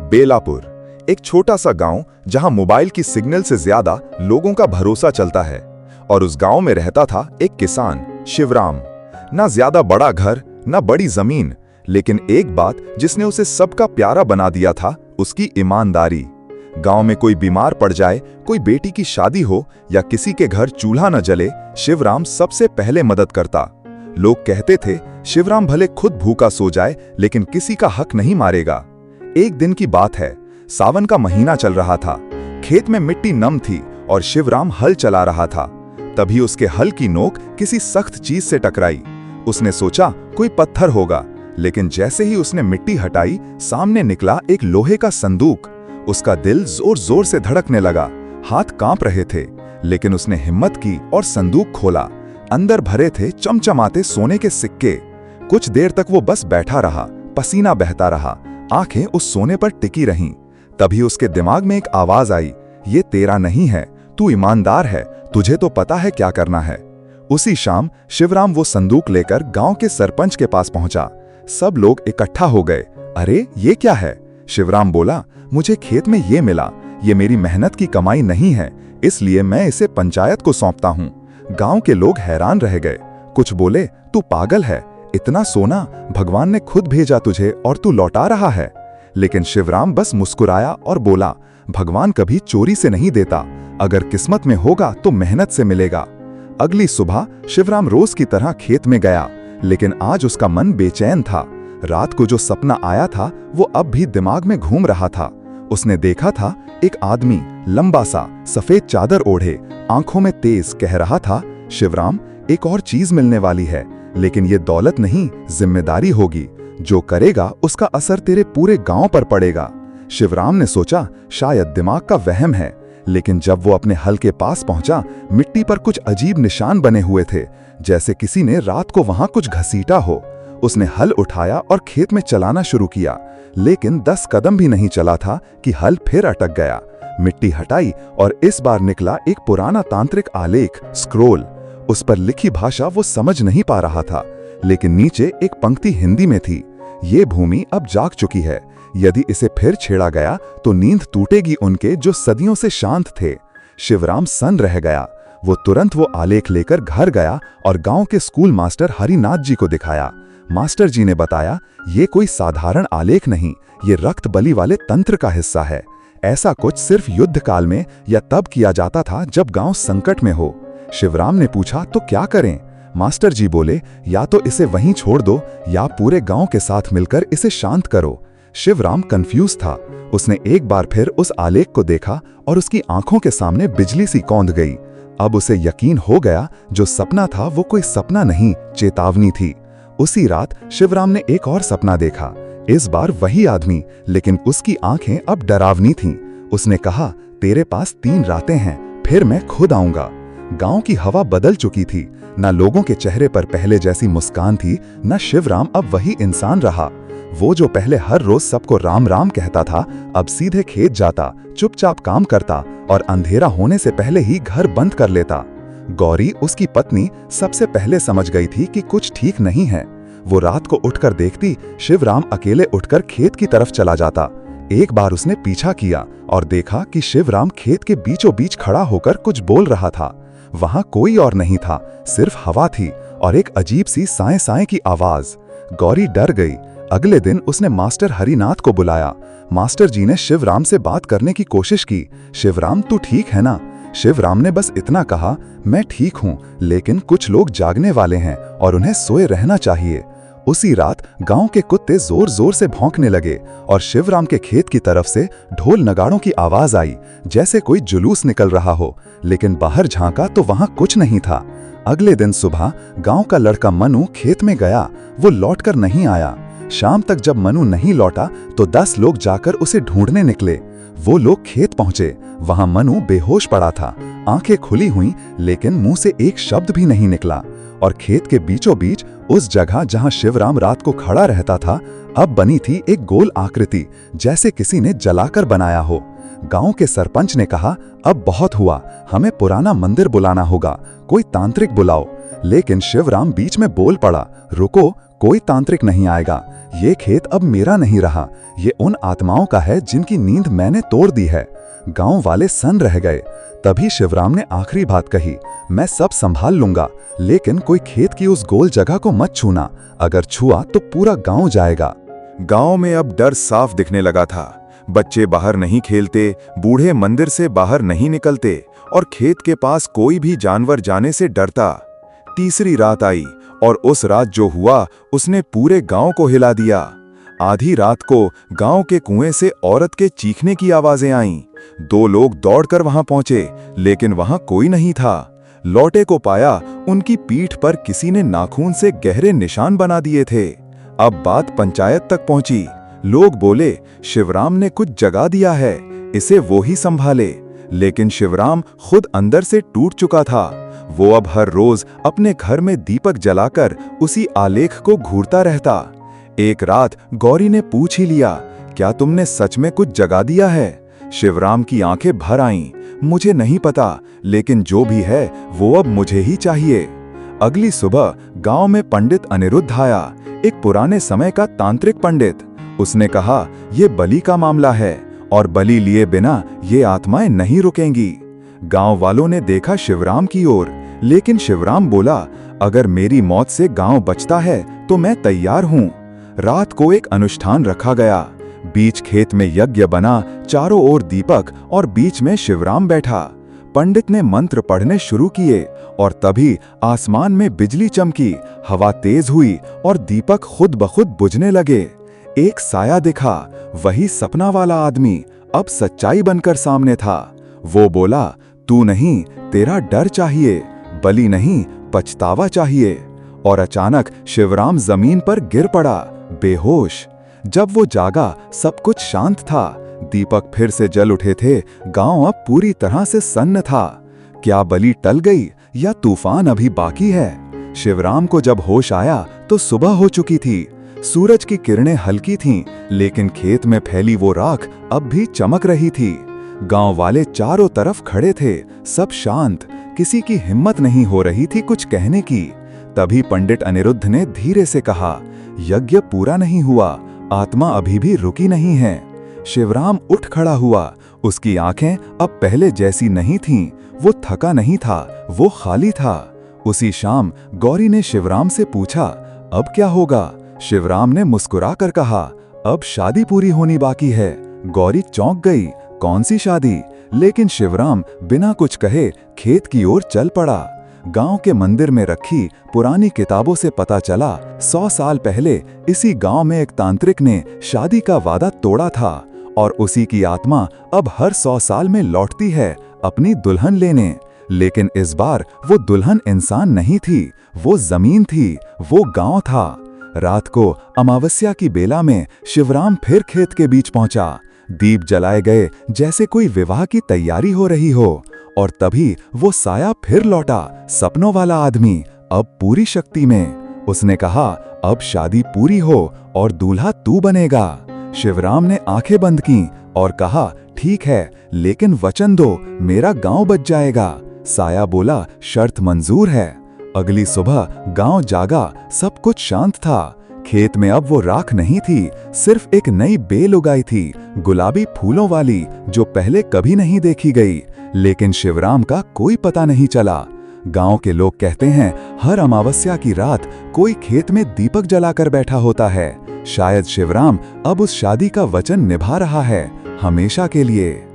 बेलापुर, एक छोटा सा गांव जहां मोबाइल की सिग्नल से ज्यादा लोगों का भरोसा चलता है। और उस गांव में रहता था एक किसान, शिवराम। ना ज्यादा बड़ा घर, ना बड़ी जमीन, लेकिन एक बात जिसने उसे सबका प्यारा बना दिया था, उसकी ईमानदारी। गांव में कोई बीमार पड़ जाए, कोई बेटी की शादी हो या किसी के घर चूल्हा न जले, शिवराम सबसे पहले मदद करता। लोग कहते थे, शिवराम भले खुद भूखा सो जाए लेकिन किसी का हक नहीं मारेगा। एक दिन की बात है, सावन का महीना चल रहा था। खेत में मिट्टी नम थी और शिवराम हल चला रहा था। तभी उसके हल की नोक किसी सख्त चीज से टकराई। उसने सोचा कोई पत्थर होगा, लेकिन जैसे ही उसने मिट्टी हटाई, सामने निकला एक लोहे का संदूक। उसका दिल जोर जोर से धड़कने लगा, हाथ कांप रहे थे, लेकिन उसने हिम्मत की और संदूक खोला। अंदर भरे थे चमचमाते सोने के सिक्के। कुछ देर तक वो बस बैठा रहा, पसीना बहता रहा, आंखें उस सोने पर टिकी रहीं। तभी उसके दिमाग में एक आवाज आई, ये तेरा नहीं है, तू ईमानदार है, तुझे तो पता है क्या करना है। उसी शाम शिवराम वो संदूक लेकर गांव के सरपंच के पास पहुंचा। सब लोग इकट्ठा हो गए। अरे ये क्या है? शिवराम बोला, मुझे खेत में ये मिला, ये मेरी मेहनत की कमाई नहीं है, इसलिए मैं इसे पंचायत को सौंपता हूँ। गांव के लोग हैरान रह गए। कुछ बोले, तू पागल है, इतना सोना भगवान ने खुद भेजा तुझे और तू लौटा रहा है। लेकिन शिवराम बस मुस्कुराया और बोला, भगवान कभी चोरी से नहीं देता, अगर किस्मत में होगा तो मेहनत से मिलेगा। अगली सुबह शिवराम रोज की तरह खेत में गया, लेकिन आज उसका मन बेचैन था। रात को जो सपना आया था वो अब भी दिमाग में घूम रहा था। उसने देखा था एक आदमी लंबा सा सफेद चादर ओढ़े, आंखों में तेज, कह रहा था, शिवराम एक और चीज मिलने वाली है, लेकिन ये दौलत नहीं, जिम्मेदारी होगी। जो करेगा उसका असर तेरे पूरे गांव पर पड़ेगा। शिवराम ने सोचा शायद दिमाग का वहम है, लेकिन जब वो अपने हल के पास पहुंचा, मिट्टी पर कुछ अजीब निशान बने हुए थे, जैसे किसी ने रात को वहां कुछ घसीटा हो। उसने हल उठाया और खेत में चलाना शुरू किया, लेकिन 10 कदम भी नहीं चला था कि हल फिर अटक गया। मिट्टी हटाई और इस बार निकला एक पुराना तांत्रिक आलेख, स्क्रोल। उस पर लिखी भाषा वो समझ नहीं पा रहा था, लेकिन नीचे एक पंक्ति हिंदी में थी, ये भूमि अब जाग चुकी है, यदि इसे फिर छेड़ा गया तो नींद टूटेगी उनके जो सदियों से शांत थे। शिवराम सन्न रह गया। वो तुरंत वो आलेख लेकर घर गया और गांव के स्कूल मास्टर हरिनाथ जी को दिखाया। मास्टर जी ने बताया, ये कोई साधारण आलेख नहीं, ये रक्त बलि वाले तंत्र का हिस्सा है। ऐसा कुछ सिर्फ युद्ध काल में या तब किया जाता था जब गांव संकट में हो। शिवराम ने पूछा, तो क्या करें? मास्टर जी बोले, या तो इसे वहीं छोड़ दो या पूरे गांव के साथ मिलकर इसे शांत करो। शिवराम कंफ्यूज था। उसने एक बार फिर उस आलेख को देखा और उसकी आंखों के सामने बिजली सी कौंध गई। अब उसे यकीन हो गया, जो सपना था वो कोई सपना नहीं, चेतावनी थी। उसी रात शिवराम ने एक और सपना देखा। इस बार वही आदमी, लेकिन उसकी आंखें अब डरावनी थीं। उसने कहा, तेरे पास 3 रातें हैं, फिर मैं खुद आऊंगा। गांव की हवा बदल चुकी थी। न लोगों के चेहरे पर पहले जैसी मुस्कान थी, न शिवराम अब वही इंसान रहा। वो जो पहले हर रोज सबको राम राम कहता था, अब सीधे खेत जाता, चुपचाप काम करता और अंधेरा होने से पहले ही घर बंद कर लेता। गौरी, उसकी पत्नी, सबसे पहले समझ गई थी कि कुछ ठीक नहीं है। वो रात को उठकर देखती, शिवराम अकेले उठकर खेत की तरफ चला जाता। एक बार उसने पीछा किया और देखा कि शिवराम खेत के बीचों बीच खड़ा होकर कुछ बोल रहा था। वहां कोई और नहीं था, सिर्फ हवा थी और एक अजीब सी साए साए की आवाज। गौरी डर गई। अगले दिन उसने मास्टर हरिनाथ को बुलाया। मास्टर जी ने शिवराम से बात करने की कोशिश की। शिवराम, तू ठीक है ना? शिवराम ने बस इतना कहा, मैं ठीक हूं, लेकिन कुछ लोग जागने वाले हैं और उन्हें सोए रहना चाहिए। उसी रात गांव के कुत्ते जोर जोर से भौंकने लगे और शिवराम के खेत की तरफ से ढोल नगाड़ों की आवाज आई, जैसे कोई जुलूस निकल रहा हो। लेकिन बाहर झांका तो वहां कुछ नहीं था। अगले दिन सुबह गांव का लड़का मनु खेत में गया। वो लौटकर नहीं आया। शाम तक जब मनु नहीं लौटा तो 10 लोग जाकर उसे ढूंढने निकले। वो लोग खेत पहुंचे। वहां मनु बेहोश पड़ा था, आंखें खुली हुई, लेकिन मुंह से एक शब्द भी नहीं निकला। और खेत के बीचों बीच उस जगह जहां शिवराम रात को खड़ा रहता था, अब बनी थी एक गोल आकृति, जैसे किसी ने जलाकर बनाया हो। गांव के सरपंच ने कहा, अब बहुत हुआ, हमें पुराना मंदिर बुलाना होगा, कोई तांत्रिक बुलाओ। लेकिन शिवराम बीच में बोल पड़ा, रुको, कोई तांत्रिक नहीं आएगा। ये खेत अब मेरा नहीं रहा, ये उन आत्माओं का है जिनकी नींद मैंने तोड़ दी है। गांव वाले सन्न रह गए। तभी शिवराम ने आखिरी बात कही, मैं सब संभाल लूंगा, लेकिन कोई खेत की उस गोल जगह को मत छूना। अगर छुआ तो पूरा गांव जाएगा। गांव में अब डर साफ दिखने लगा था। बच्चे बाहर नहीं खेलते, बूढ़े मंदिर से बाहर नहीं निकलते और खेत के पास कोई भी जानवर जाने से डरता। तीसरी रात आई और उस रात जो हुआ उसने पूरे गांव को हिला दिया। आधी रात को गांव के कुएं से औरत के चीखने की आवाजें आईं। 2 लोग दौड़कर वहां पहुंचे, लेकिन वहां कोई नहीं था। लौटे को पाया, उनकी पीठ पर किसी ने नाखून से गहरे निशान बना दिए थे। अब बात पंचायत तक पहुंची। लोग बोले, शिवराम ने कुछ जगा दिया है, इसे वो ही संभाले। लेकिन शिवराम खुद अंदर से टूट चुका था। वो अब हर रोज अपने घर में दीपक जलाकर उसी आलेख को घूरता रहता। एक रात गौरी ने पूछ ही लिया, क्या तुमने सच में कुछ जगा दिया है? शिवराम की आंखें भर आईं। मुझे नहीं पता, लेकिन जो भी है वो अब मुझे ही चाहिए। अगली सुबह गांव में पंडित अनिरुद्ध आया, एक पुराने समय का तांत्रिक पंडित। उसने कहा, ये बलि का मामला है और बलि लिए बिना ये आत्माएं नहीं रुकेंगी। गांव वालों ने देखा शिवराम की ओर, लेकिन शिवराम बोला, अगर मेरी मौत से गांव बचता है तो मैं तैयार हूं। रात को एक अनुष्ठान रखा गया। बीच खेत में यज्ञ बना, चारों ओर दीपक और बीच में शिवराम बैठा। पंडित ने मंत्र पढ़ने शुरू किए और तभी आसमान में बिजली चमकी, हवा तेज हुई और दीपक खुद ब खुद बुझने लगे। एक साया दिखा, वही सपना वाला आदमी अब सच्चाई बनकर सामने था। वो बोला, तू नहीं, तेरा डर चाहिए, बलि नहीं, पछतावा चाहिए। और अचानक शिवराम जमीन पर गिर पड़ा, बेहोश। जब वो जागा, सब कुछ शांत था। दीपक फिर से जल उठे थे। गांव अब पूरी तरह से सन्न था। क्या बलि टल गई या तूफान अभी बाकी है? शिवराम को जब होश आया तो सुबह हो चुकी थी। सूरज की किरणें हल्की थीं, लेकिन खेत में फैली वो राख अब भी चमक रही थी। गांव वाले चारों तरफ खड़े थे, सब शांत। किसी की हिम्मत नहीं हो रही थी कुछ कहने की। तभी पंडित अनिरुद्ध ने धीरे से कहा, यज्ञ पूरा नहीं हुआ, आत्मा अभी भी रुकी नहीं है। शिवराम उठ खड़ा हुआ। उसकी आंखें अब पहले जैसी नहीं थीं। वो थका नहीं था, वो खाली था। उसी शाम गौरी ने शिवराम से पूछा, अब क्या होगा? शिवराम ने मुस्कुराकर कहा, अब शादी पूरी होनी बाकी है। गौरी चौंक गई, कौन सी शादी? लेकिन शिवराम बिना कुछ कहे खेत की ओर चल पड़ा। गांव के मंदिर में रखी पुरानी किताबों से पता चला, 100 साल पहले इसी गांव में एक तांत्रिक ने शादी का वादा तोड़ा था और उसी की आत्मा अब हर 100 साल में लौटती है अपनी दुल्हन लेने। लेकिन इस बार वो दुल्हन इंसान नहीं थी, वो जमीन थी, वो गांव था। रात को अमावस्या की बेला में शिवराम फिर खेत के बीच पहुंचा। दीप जलाए गए जैसे कोई विवाह की तैयारी हो रही हो। और तभी वो साया फिर लौटा, सपनों वाला आदमी, अब पूरी शक्ति में। उसने कहा, अब शादी पूरी हो और दूल्हा तू बनेगा। शिवराम ने आंखें बंद की और कहा, ठीक है, लेकिन वचन दो, मेरा गांव बच जाएगा। साया बोला, शर्त मंजूर है। अगली सुबह गांव जागा, सब कुछ शांत था। खेत में अब वो राख नहीं थी, सिर्फ एक नई बेल उगाई थी, गुलाबी फूलों वाली, जो पहले कभी नहीं देखी गई। लेकिन शिवराम का कोई पता नहीं चला। गांव के लोग कहते हैं, हर अमावस्या की रात कोई खेत में दीपक जलाकर बैठा होता है। शायद शिवराम अब उस शादी का वचन निभा रहा है, हमेशा के लिए।